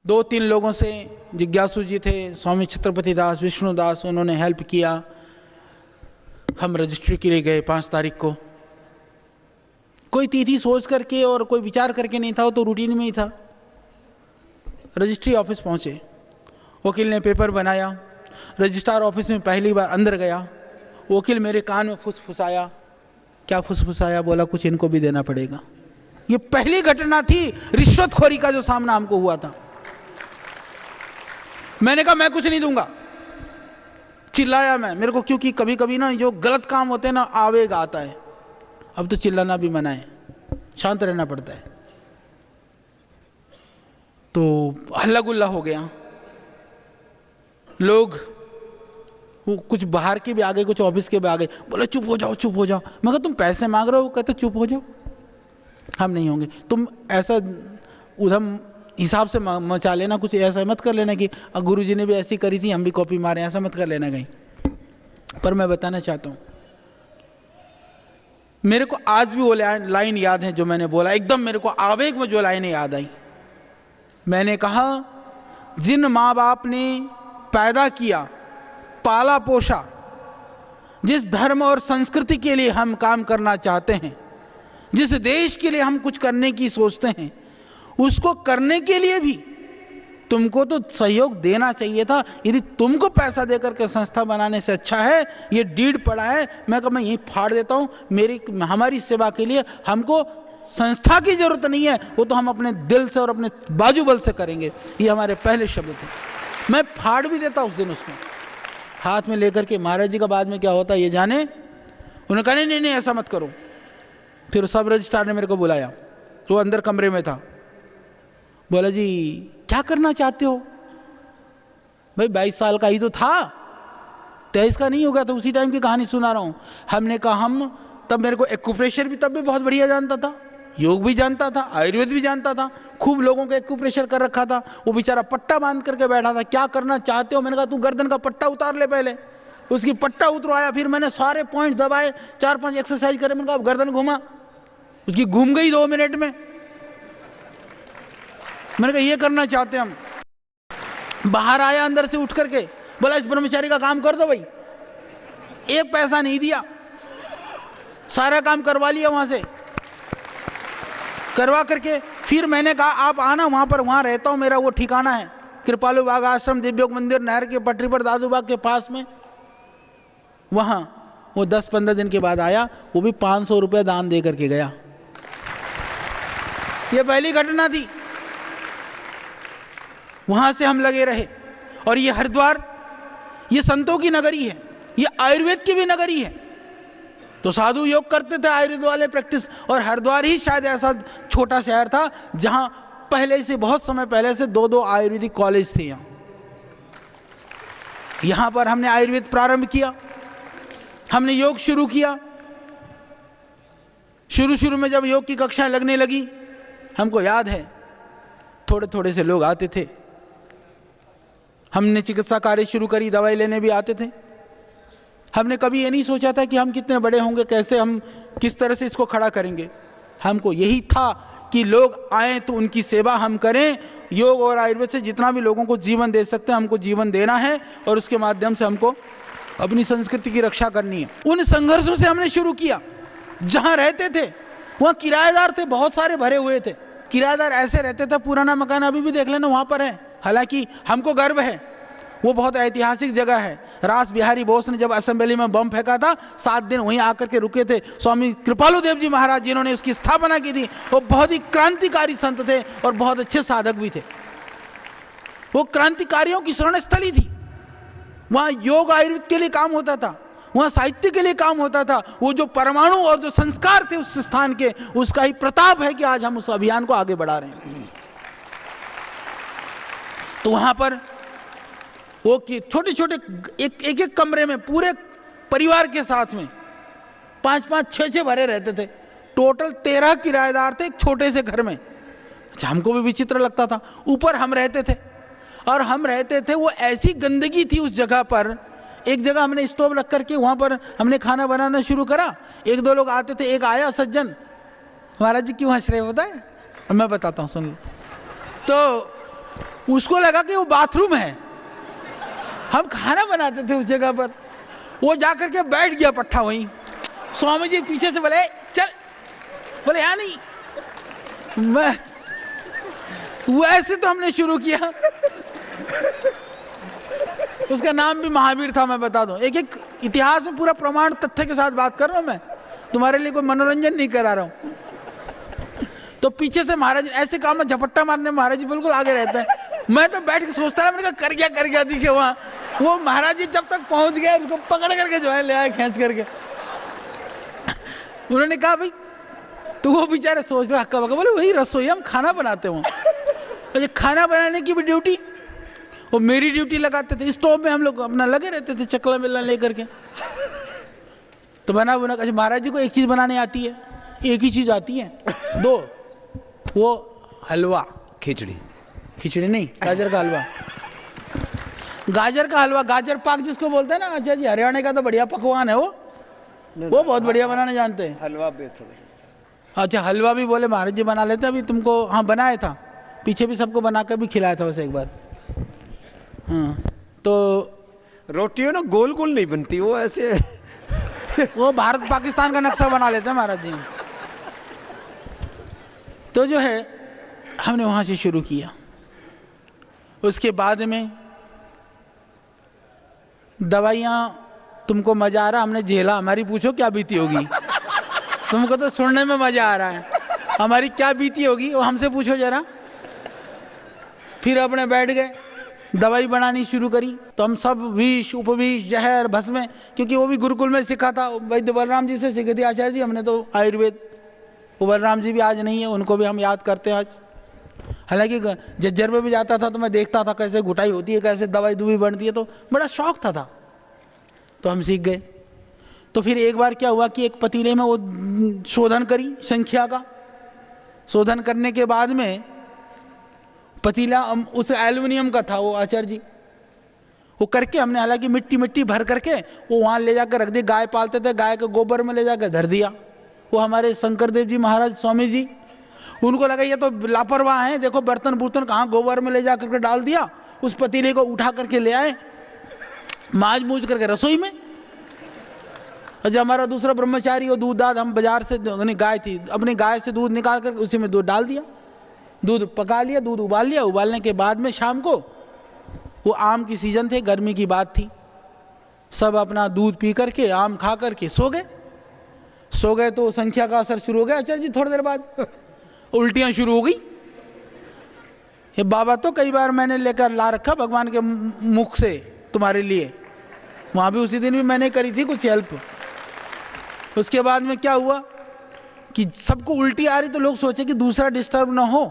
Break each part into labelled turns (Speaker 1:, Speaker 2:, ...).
Speaker 1: 2-3 लोगों से, जिज्ञासु जी थे, स्वामी छत्रपति दास, विष्णु दास, उन्होंने हेल्प किया। हम रजिस्ट्री के लिए गए 5 तारीख को। कोई तिथि सोच करके और कोई विचार करके नहीं था, वो तो रूटीन में ही था। रजिस्ट्री ऑफिस पहुंचे, वकील ने पेपर बनाया। रजिस्ट्रार ऑफिस में पहली बार अंदर गया, वकील मेरे कान में फुसफुसाया। क्या फुसफुसाया? बोला कुछ इनको भी देना पड़ेगा। ये पहली घटना थी रिश्वतखोरी का जो सामना हमको हुआ था। मैंने कहा मैं कुछ नहीं दूंगा, चिल्लाया मैं। मेरे को क्योंकि कभी कभी ना जो गलत काम होते हैं ना, आवेग आता है। अब तो चिल्लाना भी मना है, शांत रहना पड़ता है। तो हल्ला गुल्ला हो गया। लोग कुछ बाहर के भी आ गए, कुछ ऑफिस के भी आ गए। बोले चुप हो जाओ, चुप हो जाओ। मैं कहा तुम पैसे मांग रहे हो? कहते चुप हो जाओ, हम नहीं होंगे। तुम ऐसा उधम हिसाब से मचा लेना, कुछ ऐसा मत कर लेना कि गुरुजी ने भी ऐसी करी थी हम भी कॉपी मारे, ऐसा मत कर लेना कहीं। पर मैं बताना चाहता हूं, मेरे को आज भी वो लाइन याद है जो मैंने बोला। एकदम मेरे को आवेग में जो लाइनें याद आई। मैंने कहा जिन मां बाप ने पैदा किया, पाला पोषा, जिस धर्म और संस्कृति के लिए हम काम करना चाहते हैं, जिस देश के लिए हम कुछ करने की सोचते हैं, उसको करने के लिए भी तुमको तो सहयोग देना चाहिए था। यदि तुमको पैसा देकर के संस्था बनाने से अच्छा है ये डीड पड़ा है, मैं यहीं फाड़ देता हूं। हमारी सेवा के लिए हमको संस्था की जरूरत नहीं है, वो तो हम अपने दिल से और अपने बाजूबल से करेंगे। ये हमारे पहले शब्द थे। मैं फाड़ भी देता उस दिन उसमें, हाथ में लेकर के। महाराज जी का बाद में क्या होता ये जाने। उन्होंने कहा नहीं नहीं ऐसा मत करो। फिर सब रजिस्ट्रार ने मेरे को बुलाया, तो अंदर कमरे में था। बोला जी क्या करना चाहते हो? भाई 22 साल का ही तो था, 23 का नहीं होगा। तो उसी टाइम की कहानी सुना रहा हूं। हमने कहा हम तब, मेरे को एक्यूप्रेशर भी तब भी बहुत बढ़िया जानता था, योग भी जानता था, आयुर्वेद भी जानता था, खूब लोगों को एक्यूप्रेशर कर रखा था। वो बेचारा पट्टा बांध करके बैठा था। क्या करना चाहते हो? मैंने कहा तू गर्दन का पट्टा उतार ले पहले। उसकी पट्टा उतरवाया, फिर मैंने सारे पॉइंट दबाए, 4-5 एक्सरसाइज करे। मैंने कहा गर्दन घुमा, उसकी घूम गई 2 मिनट में। मैंने कहा ये करना चाहते हम। बाहर आया अंदर से उठ करके, बोला इस ब्रह्मचारी का काम कर दो भाई। 1 पैसा नहीं दिया, सारा काम करवा लिया वहां से। करवा करके फिर मैंने कहा आप आना वहां पर, वहां रहता हूं, मेरा वो ठिकाना है कृपालु बाग आश्रम, दिव्योग मंदिर, नहर के पटरी पर, दादू बाग के पास में। वहां वो 10-15 दिन के बाद आया, वो भी 500 रुपए दान दे करके गया। ये पहली घटना थी। वहां से हम लगे रहे। और ये हरिद्वार, ये संतों की नगरी है, ये आयुर्वेद की भी नगरी है। तो साधु योग करते थे, आयुर्वेद वाले प्रैक्टिस। और हरिद्वार ही शायद ऐसा छोटा शहर था जहां पहले से, बहुत समय पहले से 2-2 आयुर्वेदिक कॉलेज थे। यहां पर हमने आयुर्वेद प्रारंभ किया, हमने योग शुरू किया। शुरू में जब योग की कक्षाएं लगने लगी, हमको याद है थोड़े थोड़े से लोग आते थे। हमने चिकित्सा कार्य शुरू करी, दवाई लेने भी आते थे। हमने कभी ये नहीं सोचा था कि हम कितने बड़े होंगे, कैसे हम किस तरह से इसको खड़ा करेंगे। हमको यही था कि लोग आए तो उनकी सेवा हम करें। योग और आयुर्वेद से जितना भी लोगों को जीवन दे सकते हैं हमको जीवन देना है, और उसके माध्यम से हमको अपनी संस्कृति की रक्षा करनी है। उन संघर्षों से हमने शुरू किया। जहां रहते थे वहां किराएदार थे, बहुत सारे भरे हुए थे। किराएदार ऐसे रहते थे, पुराना मकान अभी भी देख लेना वहां पर है। हालांकि हमको गर्व है, वो बहुत ऐतिहासिक जगह है। रास बिहारी बोस ने जब असेंबली में बम फेंका था, 7 दिन वहीं आकर के रुके थे स्वामी कृपालु देव जी महाराज, जिन्होंने उसकी स्थापना की थी। वो बहुत ही क्रांतिकारी संत थे और बहुत अच्छे साधक भी थे। वो क्रांतिकारियों की शरण स्थली थी। वहां योग आयुर्वेद के लिए काम होता था, वहां साहित्य के लिए काम होता था। वो जो परमाणु और जो संस्कार थे उस स्थान के, उसका ही प्रताप है कि आज हम उस अभियान को आगे बढ़ा रहे हैं। तो वहां पर वो छोटे छोटे एक कमरे में पूरे परिवार के साथ में 5-5, 6-6 भरे रहते थे। टोटल 13 किराएदार थे एक छोटे से घर में। अच्छा, हमको भी विचित्र लगता था। ऊपर हम रहते थे, और हम रहते थे, वो ऐसी गंदगी थी उस जगह पर। एक जगह हमने स्टोव रख करके वहां पर हमने खाना बनाना शुरू करा। 1-2 लोग आते थे। एक आया सज्जन, महाराज जी क्यों हंस रहे होता है, मैं बताता हूं, सुन लो। तो उसको लगा कि वो बाथरूम है, हम खाना बनाते थे उस जगह पर। वो जाकर के बैठ गया पट्टा वहीं। स्वामी जी पीछे से बोले चल, बोले यहाँ नहीं। मैं वैसे तो हमने शुरू किया। उसका नाम भी महावीर था, मैं बता दूं। एक एक इतिहास में पूरा प्रमाण तथ्य के साथ बात कर रहा हूं मैं, तुम्हारे लिए कोई मनोरंजन नहीं करा रहा हूं। तो पीछे से महाराज ऐसे काम में झपट्टा मारने, महाराज जी बिल्कुल आगे रहते हैं। मैं तो बैठ के सोचता रहा, मैंने कहा कर गया दिखे वहां। वो महाराज जी जब तक पहुंच गए उसको पकड़ करके जो है ले आए खींच करके। उन्होंने कहा भाई तो वो बेचारे सोच रहे हक्का बक्का। बोले वही रसोई, हम खाना बनाते हो। तो खाना बनाने की भी ड्यूटी, वो मेरी ड्यूटी लगाते थे। स्टोव में हम लोग अपना लगे रहते थे चकला बेलना लेकर के। तो बना महाराज जी को एक चीज बनाने आती है, एक ही चीज आती है, दो, वो हलवा, खिचड़ी नहीं, गाजर का हलवा। गाजर का हलवा, गाजर पाक जिसको बोलते हैं ना। अच्छा जी, हरियाणा का तो बढ़िया पकवान है वो बहुत बढ़िया बनाने जानते हैं।
Speaker 2: हलवा बेच।
Speaker 1: अच्छा, हलवा भी बोले महाराज जी बना लेते। अभी तुमको हाँ बनाया था, पीछे भी सबको बनाकर भी खिलाया था वैसे एक बार। हाँ, तो
Speaker 2: रोटियों ना गोल गोल नहीं बनती, वो ऐसे
Speaker 1: वो भारत पाकिस्तान का नक्शा बना लेते हैं महाराज जी। तो जो है हमने वहां से शुरू किया। उसके बाद में दवाइयां, तुमको मजा आ रहा, हमने झेला, हमारी पूछो क्या बीती होगी। तुमको तो सुनने में मजा आ रहा है, हमारी क्या बीती होगी वो हमसे पूछो जरा। फिर अपने बैठ गए, दवाई बनानी शुरू करी। तो हम सब विष, उपविष, जहर, भस्म, क्योंकि वो भी गुरुकुल में सीखा था, वैद्य बलराम जी से सीखी थी आचार्य जी। हमने तो आयुर्वेद, वो बलराम जी भी आज नहीं है, उनको भी हम याद करते हैं आज। हालांकि जज्जर में भी जाता था तो मैं देखता था कैसे घुटाई होती है, कैसे दवाई दुबी बनती है, तो बड़ा शौक था। तो हम सीख गए। तो फिर एक बार क्या हुआ कि एक पतीले में वो शोधन करी, संख्या का शोधन करने के बाद में पतीला उस एल्युमिनियम का था वो आचार्य जी, वो करके हमने हालांकि मिट्टी भर करके वो वहां ले जाकर रख दी। गाय पालते थे, गाय के गोबर में ले जाकर धर दिया। वो हमारे शंकरदेव जी महाराज स्वामी जी, उनको लगा ये तो लापरवाह है, देखो बर्तन कहाँ गोबर में ले जाकर के डाल दिया। उस पतीले को उठा करके ले आए, माज मूज करके रसोई में। और जब हमारा दूसरा ब्रह्मचारी वो दूध दाद, हम बाजार से गाय थी, अपनी गाय से दूध निकाल कर उसी में दूध डाल दिया, दूध पका लिया, दूध उबाल लिया। उबालने के बाद में शाम को, वो आम की सीजन थे, गर्मी की बात थी, सब अपना दूध पी करके, आम खा करके सो गए। तो संख्या का असर शुरू हो गया आचार्य जी। थोड़ी देर बाद उल्टियां शुरू हो गई। ये बाबा तो कई बार मैंने लेकर ला रखा भगवान के मुख से तुम्हारे लिए, वहां भी उसी दिन भी मैंने करी थी कुछ हेल्प। उसके बाद में क्या हुआ कि सबको उल्टी आ रही, तो लोग सोचे कि दूसरा डिस्टर्ब ना हो,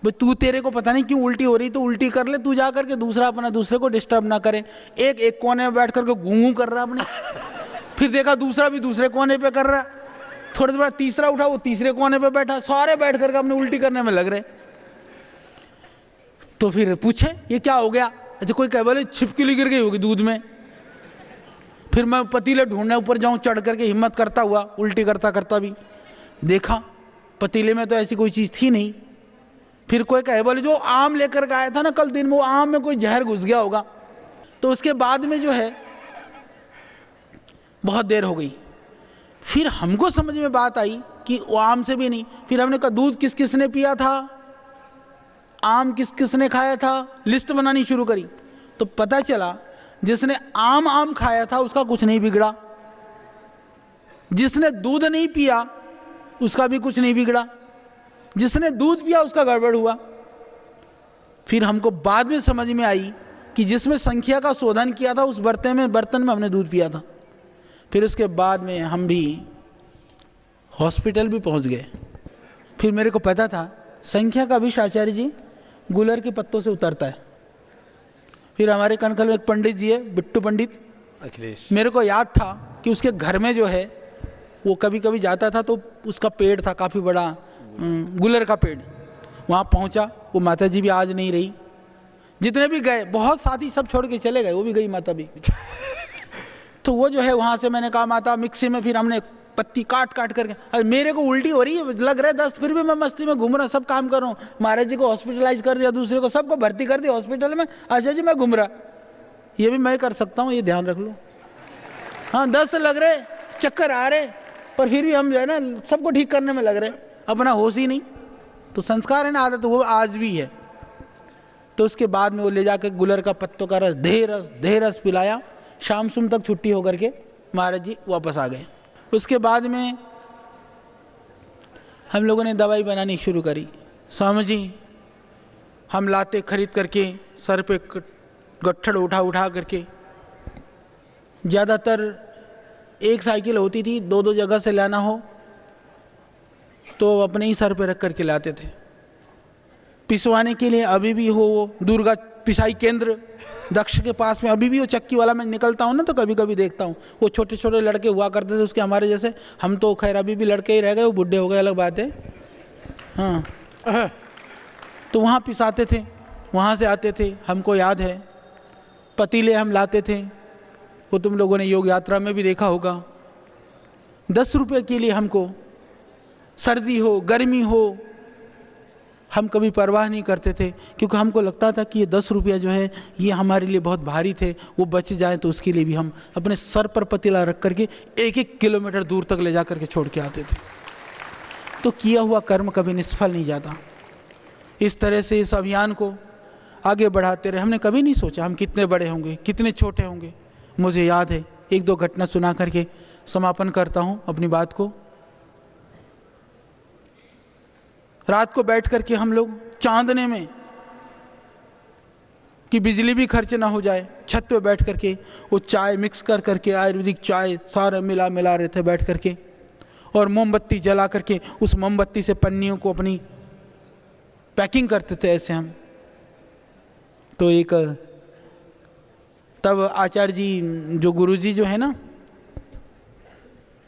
Speaker 1: भाई तू, तेरे को पता नहीं क्यों उल्टी हो रही, तो उल्टी कर ले तू जा करके, दूसरा अपना दूसरे को डिस्टर्ब ना करे। एक कोने में बैठ करके गूं कर रहा अपने। फिर देखा दूसरा भी दूसरे कोने पे कर रहा। थोड़ी देर बाद तीसरा उठा, वो तीसरे कोने पे बैठा, सारे बैठ करके अपने उल्टी करने में लग रहे। तो फिर पूछे ये क्या हो गया। अच्छा, कोई कहे बोले छिपकली गिर गई होगी दूध में। फिर मैं पतीले ढूंढने ऊपर जाऊं, चढ़ करके हिम्मत करता हुआ, उल्टी करता भी देखा पतीले में तो ऐसी कोई चीज थी नहीं। फिर कोई कहे बोले जो आम लेकर के आया था ना कल दिन में, वो आम में कोई जहर घुस गया होगा। तो उसके बाद में जो है बहुत देर हो गई। फिर हमको समझ में बात आई कि वो आम से भी नहीं। फिर हमने कहा दूध किस किस ने पिया था, आम किस किस ने खाया था, लिस्ट बनानी शुरू करी। तो पता चला जिसने आम खाया था उसका कुछ नहीं बिगड़ा, जिसने दूध नहीं पिया उसका भी कुछ नहीं बिगड़ा, जिसने दूध पिया उसका गड़बड़ हुआ। फिर हमको बाद में समझ में आई कि जिसमें संख्या का शोधन किया था उस बर्तन में हमने दूध पिया था। फिर उसके बाद में हम भी हॉस्पिटल भी पहुंच गए। फिर मेरे को पता था संख्या का विष आचार्य जी गुलर के पत्तों से उतरता है। फिर हमारे कनकल में एक पंडित जी है, बिट्टू पंडित
Speaker 2: अखिलेश,
Speaker 1: मेरे को याद था कि उसके घर में जो है वो कभी कभी जाता था तो उसका पेड़ था काफी बड़ा, गुलर का पेड़। वहां पहुंचा, वो माता जी भी आज नहीं रही। जितने भी गए, बहुत साथी सब छोड़ के चले गए, वो भी गई माता भी। तो वो जो है वहां से मैंने कहा माता मिक्सी में, फिर हमने पत्ती काट काट करके। अरे मेरे को उल्टी हो रही है, लग रहा है 10, फिर भी मैं मस्ती में घूम रहा, सब काम कर रहा हूँ। महाराज जी को हॉस्पिटलाइज कर दिया, दूसरे को सबको भर्ती कर दिया हॉस्पिटल में। अच्छा जी मैं घूम रहा, ये भी मैं कर सकता हूँ, ये ध्यान रख लो। हाँ 10 लग रहे, चक्कर आ रहे, पर फिर भी हम जो है ना सबको ठीक करने में लग रहे, अपना होश ही नहीं। तो संस्कार है ना, आदत वो आज भी है। तो उसके बाद में वो ले जाकर गुलर का पत्तों का रस दे रस पिलाया। शाम सुम तक छुट्टी होकर के महाराज जी वापस आ गए। उसके बाद में हम लोगों ने दवाई बनानी शुरू करी। स्वामी जी हम लाते खरीद करके सर पे गट्ठड़ उठा करके, ज्यादातर एक साइकिल होती थी, 2 जगह से लाना हो तो अपने ही सर पे रख करके लाते थे। पिसवाने के लिए अभी भी हो वो दुर्गा पिसाई केंद्र दक्ष के पास में, अभी भी वो चक्की वाला मैं निकलता हूं ना तो कभी कभी देखता हूं, वो छोटे छोटे लड़के हुआ करते थे उसके हमारे जैसे। हम तो खैर अभी भी लड़के ही रह गए, वो बुढ़े हो गए अलग बात है। हाँ तो वहां पिसाते थे, वहां से आते थे। हमको याद है पतीले हम लाते थे, वो तुम लोगों ने योग यात्रा में भी देखा होगा। 10 रुपए के लिए हमको, सर्दी हो गर्मी हो, हम कभी परवाह नहीं करते थे, क्योंकि हमको लगता था कि ये 10 रुपया जो है ये हमारे लिए बहुत भारी थे, वो बच जाए तो उसके लिए भी हम अपने सर पर पतीला रख करके 1-1 किलोमीटर दूर तक ले जा करके छोड़ के आते थे। तो किया हुआ कर्म कभी निष्फल नहीं जाता। इस तरह से इस अभियान को आगे बढ़ाते रहे। हमने कभी नहीं सोचा हम कितने बड़े होंगे, कितने छोटे होंगे। मुझे याद है 1-2 घटना सुना करके समापन करता हूं अपनी बात को। रात को बैठ करके हम लोग चांदने में, कि बिजली भी खर्च ना हो जाए, छत पे बैठ करके वो चाय मिक्स कर करके, आयुर्वेदिक चाय सारा मिला रहे थे बैठ करके, और मोमबत्ती जला करके उस मोमबत्ती से पन्नियों को अपनी पैकिंग करते थे ऐसे हम। तो एक तब आचार्य जी जो गुरुजी जो है ना,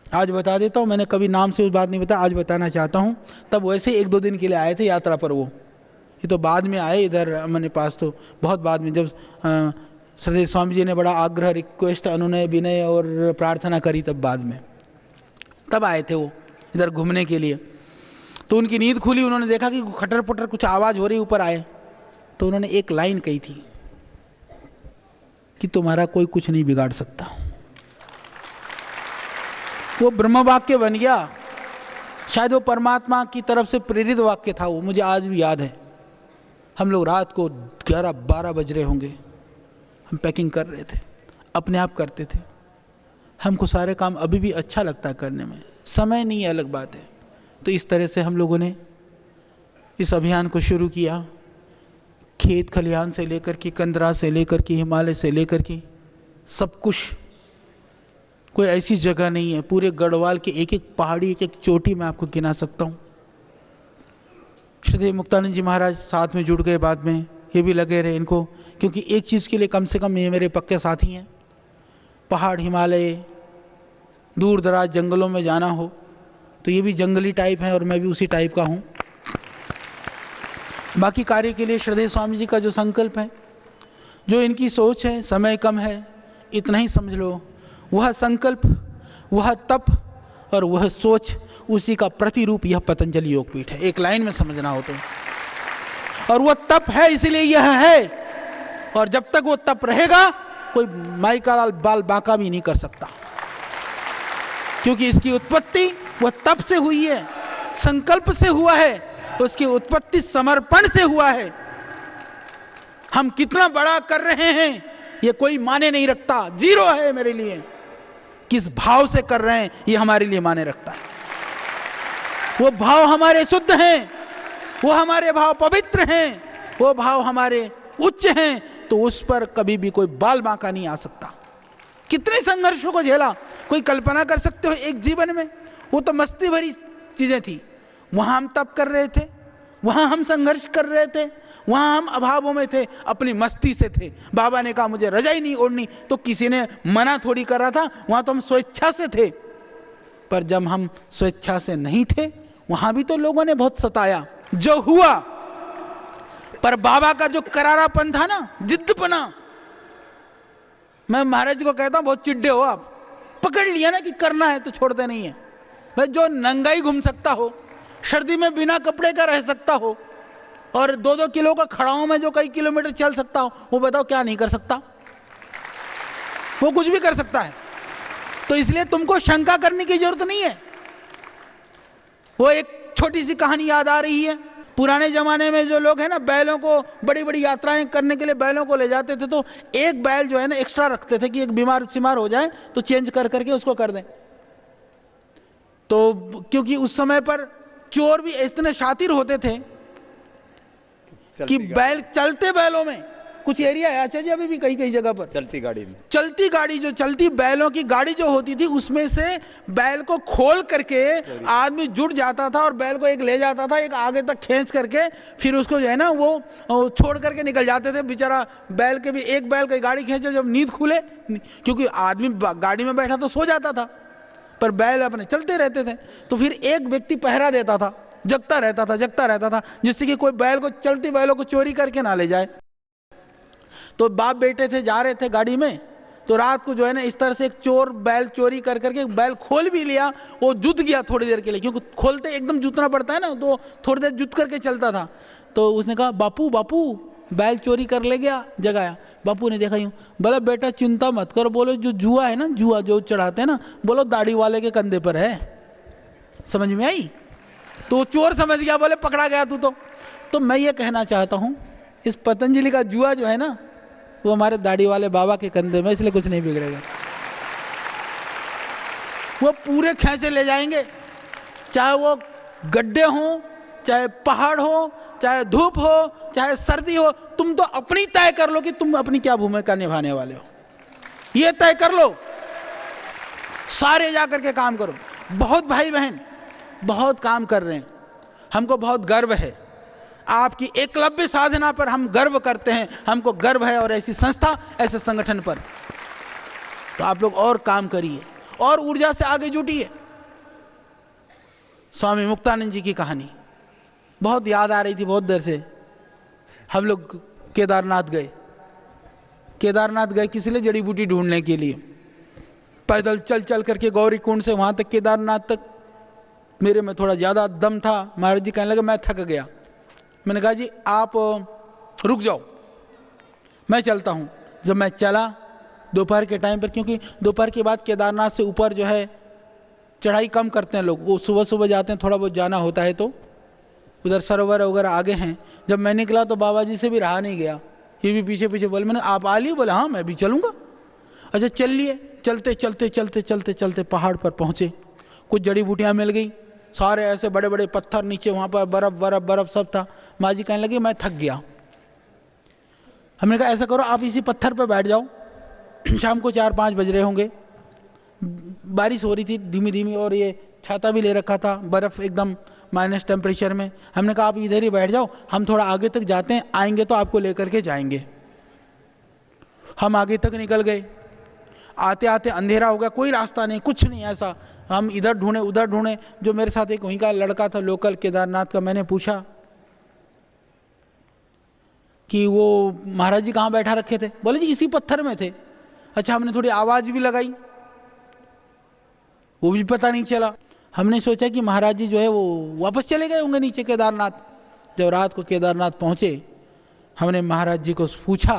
Speaker 1: आज बता देता हूं, मैंने कभी नाम से उस बात नहीं बताया, आज बताना चाहता हूं। तब वैसे 1-2 दिन के लिए आए थे यात्रा पर, वो ये तो बाद में आए इधर अपने पास, तो बहुत बाद में, जब श्रद्धेय स्वामी जी ने बड़ा आग्रह, रिक्वेस्ट, अनुनय विनय और प्रार्थना करी, तब बाद में तब आए थे वो इधर घूमने के लिए। तो उनकी नींद खुली, उन्होंने देखा कि खटर पटर कुछ आवाज हो रही, ऊपर आए तो उन्होंने एक लाइन कही थी कि तुम्हारा कोई कुछ नहीं बिगाड़ सकता। वो ब्रह्म वाक्य बन गया, शायद वो परमात्मा की तरफ से प्रेरित वाक्य था वो, मुझे आज भी याद है। हम लोग रात को 11-12 बज रहे होंगे, हम पैकिंग कर रहे थे, अपने आप करते थे। हमको सारे काम अभी भी अच्छा लगता है करने में, समय नहीं है अलग बात है। तो इस तरह से हम लोगों ने इस अभियान को शुरू किया। खेत खलिहान से लेकर के, कंदरा से लेकर के, हिमालय से लेकर के, सब कुछ, कोई ऐसी जगह नहीं है, पूरे गढ़वाल के एक-एक पहाड़ी, एक-एक चोटी मैं आपको गिना सकता हूं। श्री मुक्तानंद जी महाराज साथ में जुड़ गए बाद में, ये भी लगे रहे इनको, क्योंकि एक चीज के लिए कम से कम ये मेरे पक्के साथी हैं। पहाड़, हिमालय, दूर दराज जंगलों में जाना हो तो ये भी जंगली टाइप है और मैं भी उसी टाइप का हूं। बाकी कार्य के लिए श्रद्धेय स्वामी जी का जो संकल्प है, जो इनकी सोच है, समय कम है, इतना ही समझ लो, वह संकल्प, वह तप और वह सोच, उसी का प्रतिरूप यह पतंजलि योगपीठ है। एक लाइन में समझना हो तो, और वह तप है इसलिए यह है, और जब तक वो तप रहेगा कोई माई का लाल बाल बांका भी नहीं कर सकता, क्योंकि इसकी उत्पत्ति वह तप से हुई है, संकल्प से हुआ है, उसकी उत्पत्ति समर्पण से हुआ है। हम कितना बड़ा कर रहे हैं ये कोई माने नहीं रखता, 0 है मेरे लिए। किस भाव से कर रहे हैं ये हमारे लिए माने रखता है। वो भाव हमारे शुद्ध हैं, वो हमारे भाव पवित्र हैं, वो भाव हमारे उच्च हैं, तो उस पर कभी भी कोई बाल बांका नहीं आ सकता। कितने संघर्षों को झेला, कोई कल्पना कर सकते हो एक जीवन में? वो तो मस्ती भरी चीजें थी, वहां हम तप कर रहे थे, वहां हम संघर्ष कर रहे थे, वहां हम अभावों में थे, अपनी मस्ती से थे। बाबा ने कहा मुझे रजाई नहीं ओढ़नी, तो किसी ने मना थोड़ी कर रहा था, वहां तो हम स्वेच्छा से थे। पर जब हम स्वेच्छा से नहीं थे, वहां भी तो लोगों ने बहुत सताया। जो हुआ, पर बाबा का जो करारापन था ना, जिद्दपना, मैं महाराज को कहता हूं बहुत चिड्डे हो आप, पकड़ लिया ना कि करना है तो छोड़ते नहीं है। भाई जो नंगा ही घूम सकता हो, सर्दी में बिना कपड़े का रह सकता हो, और 2-2 किलो का खड़ाओं में जो कई किलोमीटर चल सकता हो, वो बताओ क्या नहीं कर सकता? वो कुछ भी कर सकता है। तो इसलिए तुमको शंका करने की जरूरत नहीं है। वो एक छोटी सी कहानी याद आ रही है। पुराने जमाने में जो लोग हैं ना, बैलों को बड़ी बड़ी यात्राएं करने के लिए बैलों को ले जाते थे, तो एक बैल जो है ना एक्स्ट्रा रखते थे कि एक बीमार सिमार हो जाए तो चेंज कर करके उसको कर दें। तो क्योंकि उस समय पर चोर भी इतने शातिर होते थे कि बैल, चलते बैलों में कुछ एरिया है अच्छा जी अभी भी कई कई जगह पर
Speaker 2: चलती गाड़ी में,
Speaker 1: चलती गाड़ी, जो चलती बैलों की गाड़ी जो होती थी, उसमें से बैल को खोल करके आदमी जुट जाता था और बैल को एक ले जाता था, एक आगे तक खींच करके फिर उसको जो है ना वो छोड़ करके निकल जाते थे। बेचारा बैल के भी, एक बैल की गाड़ी खींचे, जब नींद खुले, क्योंकि आदमी गाड़ी में बैठा तो सो जाता था, पर बैल अपने चलते रहते थे। तो फिर एक व्यक्ति पहरा देता था, जगता रहता था, जिससे कि कोई बैल को, चलती बैलों को चोरी करके ना ले जाए। तो बाप बेटे थे, जा रहे थे गाड़ी में, तो रात को जो है ना इस तरह से एक चोर बैल चोरी कर करके बैल खोल भी लिया। वो जुत गया थोड़ी देर के लिए, क्योंकि खोलते एकदम जुतना पड़ता है ना, तो थोड़ी देर जुत करके चलता था। तो उसने कहा बापू बापू बैल चोरी कर ले गया, जगाया। बापू ने देखा यूं, बोला बेटा चिंता मत करो, बोलो जो जुआ है ना, जुआ जो चढ़ाते हैं ना, बोलो दाढ़ी वाले के कंधे पर है। समझ में आई? तो चोर समझ गया, बोले पकड़ा गया तू तो मैं ये कहना चाहता हूं, इस पतंजलि का जुआ जो है ना, वो हमारे दाढ़ी वाले बाबा के कंधे में, इसलिए कुछ नहीं बिगड़ेगा। वो पूरे खींचे ले जाएंगे, चाहे वो गड्ढे हो, चाहे पहाड़ हो, चाहे धूप हो, चाहे सर्दी हो। तुम तो अपनी तय कर लो कि तुम अपनी क्या भूमिका निभाने वाले हो, ये तय कर लो। सारे जाकर के काम करो। बहुत भाई बहन बहुत काम कर रहे हैं, हमको बहुत गर्व है। आपकी एकलव्य साधना पर हम गर्व करते हैं, हमको गर्व है, और ऐसी संस्था, ऐसे संगठन पर। तो आप लोग और काम करिए और ऊर्जा से आगे जुटिए। स्वामी मुक्तानंद जी की कहानी बहुत याद आ रही थी बहुत देर से। हम लोग केदारनाथ गए किस लिए? जड़ी बूटी ढूंढने के लिए। पैदल चल चल करके गौरी कुंड से वहां तक, केदारनाथ तक। मेरे में थोड़ा ज्यादा दम था। महाराज जी कहने लगे मैं थक गया। मैंने कहा जी आप रुक जाओ, मैं चलता हूं। जब मैं चला दोपहर के टाइम पर, क्योंकि दोपहर के बाद केदारनाथ से ऊपर जो है चढ़ाई कम करते हैं लोग, वो सुबह सुबह जाते हैं, थोड़ा बहुत जाना होता है, तो उधर सरोवर वगैरह आगे हैं। जब मैं निकला तो बाबा जी से भी रहा नहीं गया, ये भी पीछे पीछे बोले। मैंने आप आ लिए? बोले हाँ मैं भी चलूंगा। अच्छा चल लिए। चलते चलते चलते चलते चलते पहाड़ पर पहुंचे। कुछ जड़ी बूटियां मिल गई, सारे ऐसे बड़े बड़े पत्थर, नीचे वहां पर बर्फ बर्फ बर्फ सब था। माँ जी कहने लगी मैं थक गया। हमने कहा ऐसा करो आप इसी पत्थर पर बैठ जाओ। शाम को 4-5 बज रहे होंगे, बारिश हो रही थी धीमी धीमी, और ये छाता भी ले रखा था, बर्फ एकदम माइनस टेम्परेचर में। हमने कहा आप इधर ही बैठ जाओ, हम थोड़ा आगे तक जाते हैं, आएंगे तो आपको लेकर के जाएंगे। हम आगे तक निकल गए। आते आते अंधेरा हो गया, कोई रास्ता नहीं, कुछ नहीं ऐसा। हम इधर ढूंढे उधर ढूंढे। जो मेरे साथ एक वहीं का लड़का था लोकल केदारनाथ का, मैंने पूछा कि वो महाराज जी कहां बैठा रखे थे? बोले जी इसी पत्थर में थे। अच्छा हमने थोड़ी आवाज भी लगाई, वो भी पता नहीं चला। हमने सोचा कि महाराज जी जो है वो वापस चले गए होंगे नीचे केदारनाथ। जब रात को केदारनाथ पहुंचे, हमने महाराज जी को पूछा,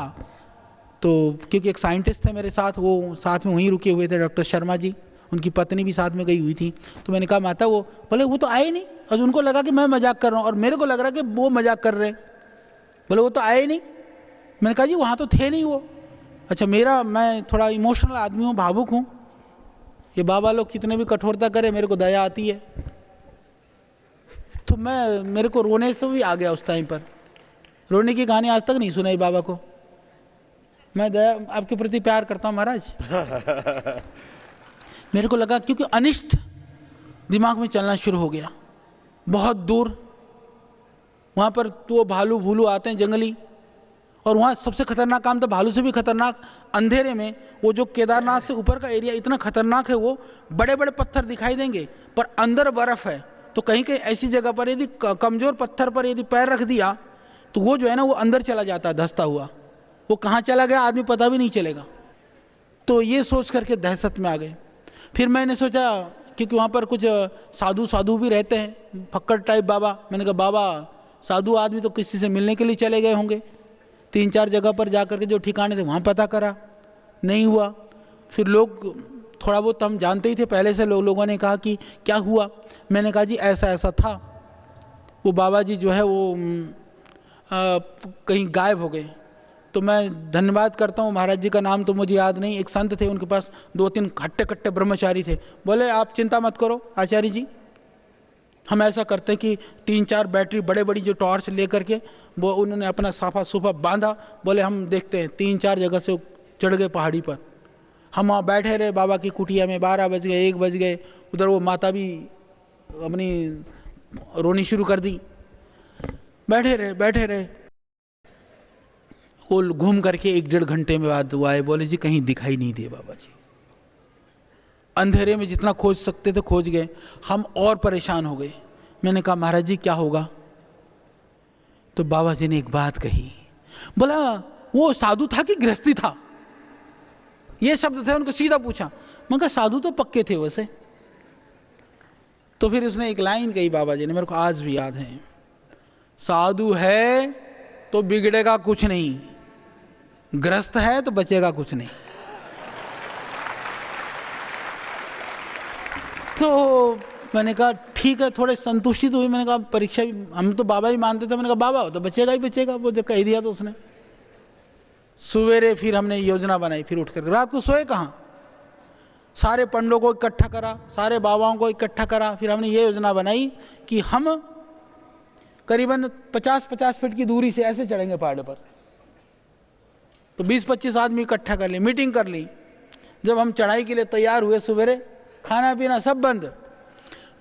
Speaker 1: तो क्योंकि एक साइंटिस्ट थे मेरे साथ, वो साथ में वहीं रुके हुए थे, डॉक्टर शर्मा जी, उनकी पत्नी भी साथ में गई हुई थी। तो मैंने कहा माता वो, बोले वो तो आए नहीं। और उनको लगा कि मैं मजाक कर रहा हूं, और मेरे को लग रहा कि वो मजाक कर रहे हैं। बोले वो तो आए नहीं। मैंने कहा जी वहां तो थे नहीं वो। अच्छा मैं थोड़ा इमोशनल आदमी हूं, भावुक हूं, ये बाबा लोग कितने भी कठोरता करे मेरे को दया आती है। तो मेरे को रोने से भी आ गया उस टाइम पर। रोने की कहानी आज तक नहीं सुनाई बाबा को। मैं दया आपके प्रति प्यार करता हूं महाराज। मेरे को लगा क्योंकि अनिष्ट दिमाग में चलना शुरू हो गया। बहुत दूर वहां पर तो भालू भूलू आते हैं जंगली, और वहां सबसे खतरनाक काम था, भालू से भी खतरनाक, अंधेरे में वो जो केदारनाथ से ऊपर का एरिया इतना खतरनाक है, वो बड़े बड़े पत्थर दिखाई देंगे पर अंदर बर्फ है। तो कहीं कहीं ऐसी जगह पर यदि कमजोर पत्थर पर यदि पैर रख दिया तो वो जो है ना वो अंदर चला जाता है धंसता हुआ। वो कहां चला गया आदमी पता भी नहीं चलेगा। तो ये सोच करके दहशत में आ गए। फिर मैंने सोचा क्योंकि वहाँ पर कुछ साधु साधु भी रहते हैं, फक्कड़ टाइप बाबा। मैंने कहा बाबा साधु आदमी तो किसी से मिलने के लिए चले गए होंगे। 3-4 जगह पर जाकर के जो ठिकाने थे वहाँ पता करा, नहीं हुआ। फिर लोग थोड़ा बहुत हम जानते ही थे पहले से, लोगों ने कहा कि क्या हुआ। मैंने कहा जी ऐसा ऐसा था, वो बाबा जी जो है वो कहीं गायब हो गए। तो मैं धन्यवाद करता हूँ, महाराज जी का नाम तो मुझे याद नहीं, एक संत थे, उनके पास 2-3 हट्टे कट्टे ब्रह्मचारी थे। बोले आप चिंता मत करो आचार्य जी, हम ऐसा करते कि 3-4 बैटरी बड़े बड़ी जो टॉर्च लेकर के वो उन्होंने अपना साफा सूफा बांधा। बोले हम देखते हैं, 3-4 जगह से चढ़ गए पहाड़ी पर। हम वहाँ बैठे रहे बाबा की कुटिया में, 12 बज गए, 1 बज गए। उधर वो माता भी अपनी रोनी शुरू कर दी। बैठे रहे। वो घूम करके 1-1.5 घंटे में बाद वो आए, बोले जी कहीं दिखाई नहीं दिए बाबा जी। अंधेरे में जितना खोज सकते थे खोज गए, हम और परेशान हो गए। मैंने कहा महाराज जी क्या होगा। तो बाबा जी ने एक बात कही, बोला वो साधु था कि गृहस्थी था, ये शब्द थे। उनको सीधा पूछा, मैं कहा साधु तो पक्के थे वैसे। तो फिर उसने एक लाइन कही बाबा जी ने, मेरे को आज भी याद है, साधु है तो बिगड़ेगा कुछ नहीं, ग्रस्त है तो बचेगा कुछ नहीं। तो मैंने कहा ठीक है, थोड़े संतुष्टि तो हुई। मैंने कहा परीक्षा भी हम तो बाबा ही मानते थे। मैंने कहा बाबा हो तो बचेगा ही बचेगा, वो जब कह दिया तो उसने। सवेरे फिर हमने योजना बनाई, फिर उठ कर रात को सोए कहां, सारे पंडों को इकट्ठा करा, सारे बाबाओं को इकट्ठा करा। फिर हमने ये योजना बनाई कि हम करीबन 50-50 फीट की दूरी से ऐसे चढ़ेंगे पहाड़ पर। तो 20-25 आदमी इकट्ठा कर ली, मीटिंग कर ली। जब हम चढ़ाई के लिए तैयार हुए सवेरे, खाना पीना सब बंद,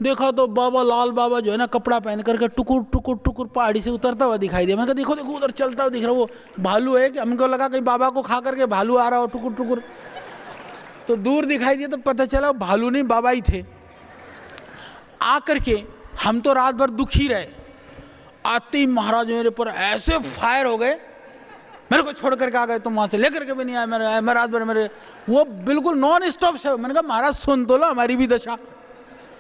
Speaker 1: देखा तो बाबा लाल बाबा जो है ना कपड़ा पहन करके टुकुर टुकुर टुकुर पहाड़ी से उतरता हुआ दिखाई दिया। मैंने कहा देखो देखो उधर चलता हुआ दिख रहा, वो भालू है कि? हमको लगा कहीं बाबा को खा करके भालू आ रहा हो टुकुर टुकुर। तो दूर दिखाई दिया तो पता चला भालू नहीं बाबा ही थे। आकर के हम तो रात भर दुखी रहे। आते ही महाराज मेरे पर ऐसे फायर हो गए, मेरे को छोड़ करके आ गए, तुम वहां से लेकर के भी नहीं आए। मैं रात भर मेरे वो बिल्कुल नॉन स्टॉप से। मैंने कहा महाराज सुन तो लो हमारी भी दशा,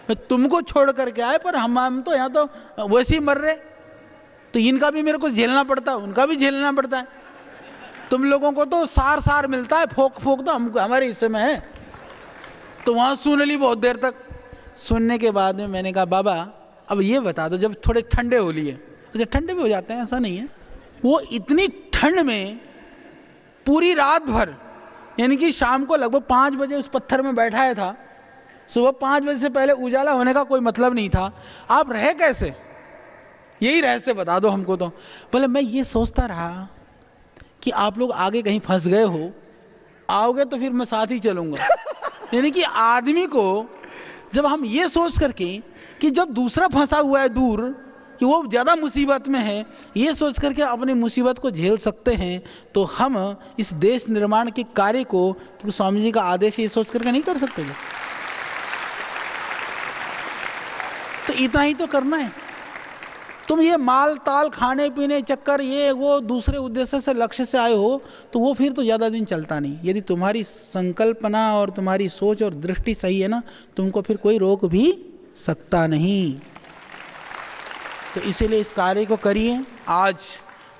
Speaker 1: तुमको छोड़ करके आए पर हम तो यहाँ तो वैसे ही मर रहे। तो इनका भी मेरे को झेलना पड़ता है, उनका भी झेलना पड़ता है। तुम लोगों को तो सार सार मिलता है, फोक फोक तो हमको हमारे हिस्से में है। तो वहां सुन ली बहुत देर तक। सुनने के बाद में मैंने कहा बाबा अब ये बता दो, जब थोड़े ठंडे हो लिए, अच्छा ठंडे भी हो जाते हैं ऐसा नहीं है, वो इतनी ठंड में पूरी रात भर, यानी कि शाम को लगभग 5 बजे उस पत्थर में बैठाया था, सुबह 5 बजे से पहले उजाला होने का कोई मतलब नहीं था, आप रहे कैसे? यही रहस्य बता दो हमको। तो बोले मैं ये सोचता रहा कि आप लोग आगे कहीं फंस गए हो, आओगे तो फिर मैं साथ ही चलूंगा। यानी कि आदमी को जब हम ये सोच करके कि जब दूसरा फंसा हुआ है दूर, कि वो ज्यादा मुसीबत में है, ये सोच करके अपनी मुसीबत को झेल सकते हैं, तो हम इस देश निर्माण के कार्य को तो स्वामी जी का आदेश ये सोच करके नहीं कर सकते। तो इतना ही तो करना है। तुम ये माल ताल खाने पीने चक्कर ये वो दूसरे उद्देश्य से लक्ष्य से आए हो तो वो फिर तो ज्यादा दिन चलता नहीं। यदि तुम्हारी संकल्पना और तुम्हारी सोच और दृष्टि सही है ना, तुमको फिर कोई रोक भी सकता नहीं। तो इसीलिए इस कार्य को करिए। आज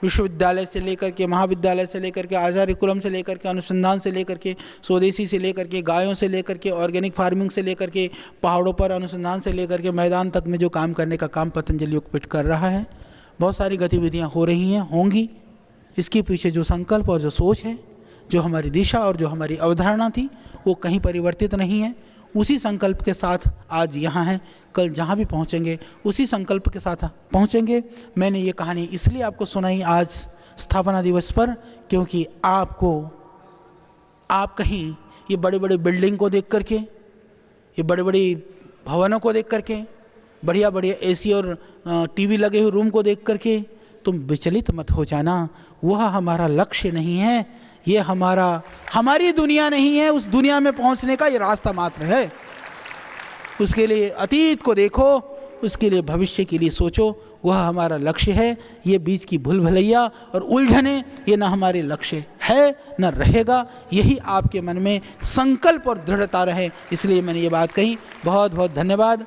Speaker 1: विश्वविद्यालय से लेकर के, महाविद्यालय से लेकर के, आचार्य कुलम से लेकर के, अनुसंधान से लेकर के, स्वदेशी से लेकर के, गायों से लेकर के, ऑर्गेनिक फार्मिंग से लेकर के, पहाड़ों पर अनुसंधान से लेकर के मैदान तक में जो काम करने का काम पतंजलि योगपीठ कर रहा है, बहुत सारी गतिविधियां हो रही हैं, होंगी। इसके पीछे जो संकल्प और जो सोच है, जो हमारी दिशा और जो हमारी अवधारणा थी, वो कहीं परिवर्तित नहीं है। उसी संकल्प के साथ आज यहाँ हैं, कल जहाँ भी पहुँचेंगे उसी संकल्प के साथ पहुँचेंगे। मैंने ये कहानी इसलिए आपको सुनाई आज स्थापना दिवस पर, क्योंकि आप कहीं ये बड़े बड़े बिल्डिंग को देख करके, ये बड़े बड़े भवनों को देख करके, बढ़िया बढ़िया एसी और टीवी लगे हुए रूम को देख करके तुम विचलित मत हो जाना। वह हमारा लक्ष्य नहीं है, ये हमारी दुनिया नहीं है। उस दुनिया में पहुंचने का ये रास्ता मात्र है। उसके लिए अतीत को देखो, उसके लिए भविष्य के लिए सोचो, वह हमारा लक्ष्य है। ये बीच की भूल भलैया और उलझने ये ना हमारे लक्ष्य है। है न रहेगा, यही आपके मन में संकल्प और दृढ़ता रहे, इसलिए मैंने ये बात कही। बहुत बहुत धन्यवाद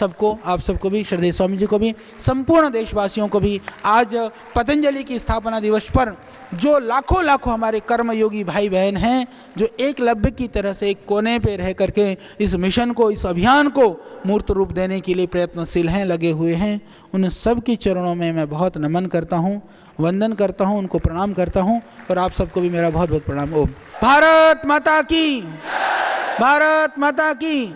Speaker 1: सबको, आप सबको भी, श्रद्धेय स्वामी जी को भी, संपूर्ण देशवासियों को भी। आज पतंजलि की स्थापना दिवस पर जो लाखों लाखों हमारे कर्मयोगी भाई बहन हैं, जो एकलव्य की तरह से एक कोने पे रह करके इस मिशन को, इस अभियान को मूर्त रूप देने के लिए प्रयत्नशील हैं, लगे हुए हैं, उन सब के चरणों में मैं बहुत नमन करता हूं, वंदन करता हूं, उनको प्रणाम करता हूं, और आप सबको भी मेरा बहुत बहुत प्रणाम। ओम भारत माता की, भारत माता की।